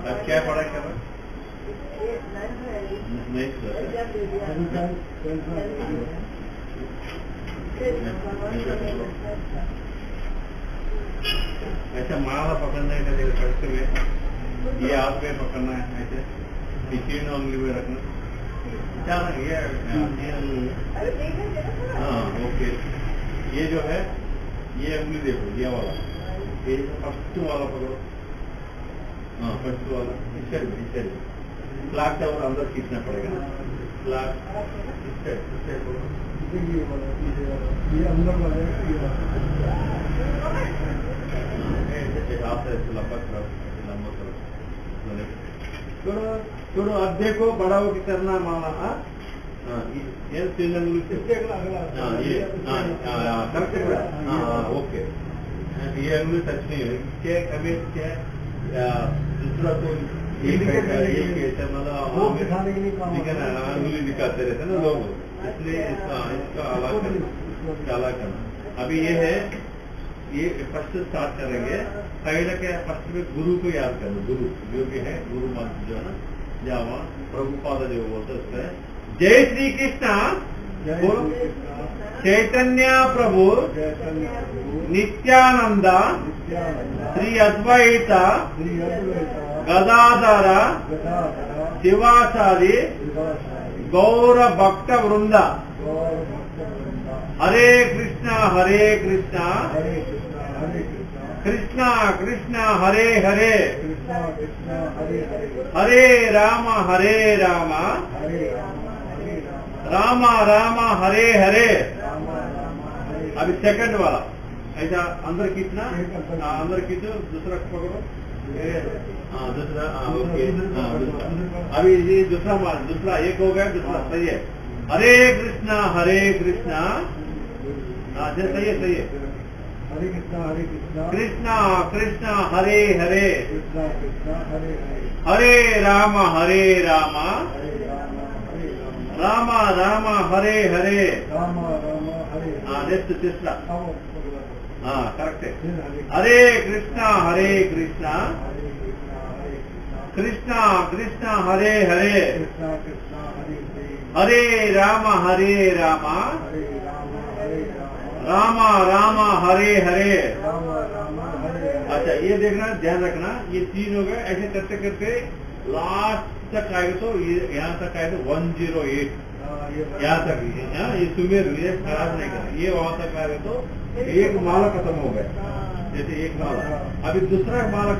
अब क्या पढ़ा क्या पढ़ा? नहीं ऐसा माला पकड़ने का जब करते हुए ये हाथ में पकड़ना है, ऐसे पीछे उंगली में रखना। क्या ये हाँ ओके। ये जो है ये उंगली देखो, ये वाला, ये फर्स्ट वाला पकड़ो। हाँ फर्स्ट वाला इससे फ्लैग का और अंदर खींचना पड़ेगा ना, फ्लैग इससे ये अंदर वाला छोड़ो। अब देखो बड़ा हो के करना माला। ये ओके। ये अंगुली टच नहीं है क्या? कभी क्या दूसरा को अंगुली दिखाते रहते ना लोग, इसलिए इसका अलग करना। अभी ये है, ये फर्स्ट स्टार्ट करेंगे। पहले क्या फर्स्ट में गुरु को याद करना, गुरु जो भी है, गुरु मंत्र जो है ना, जावा प्रभुपाद जो बोलते उसका है जय श्री कृष्ण बोलो। चैतन्य प्रभु नित्यानंद श्री अद्वैत गदाधर शिवाचार्य गौर भक्त वृंद हरे कृष्णा कृष्णा कृष्णा हरे हरे हरे राम राम राम हरे हरे। अभी सेकंड वाला ऐसा अंदर खींचना, अंदर खींचो, दूसरा पकड़ो। हाँ दूसरा, हाँ ओके। हाँ अभी ये दूसरा एक हो गया, दूसरा सही है। हरे कृष्णा हाँ सही है हरे कृष्णा कृष्णा हरे हरे हरे राम राम राम हरे हरे। हाँ नेक्स्ट तीसरा, हाँ करेक्ट है। हरे कृष्णा कृष्णा कृष्णा हरे हरे हरे राम राम राम हरे हरे। अच्छा ये देखना, ध्यान रखना, ये 3 हो गए। ऐसे करते करते लास्ट तक आएगा तो ये यहाँ तक आएगा 108, यहाँ तक ये सुमेर ये खराब नहीं करना। ये वहां तक आएगा तो एक माला खत्म हो गया, जैसे एक माला। अभी दूसरा माला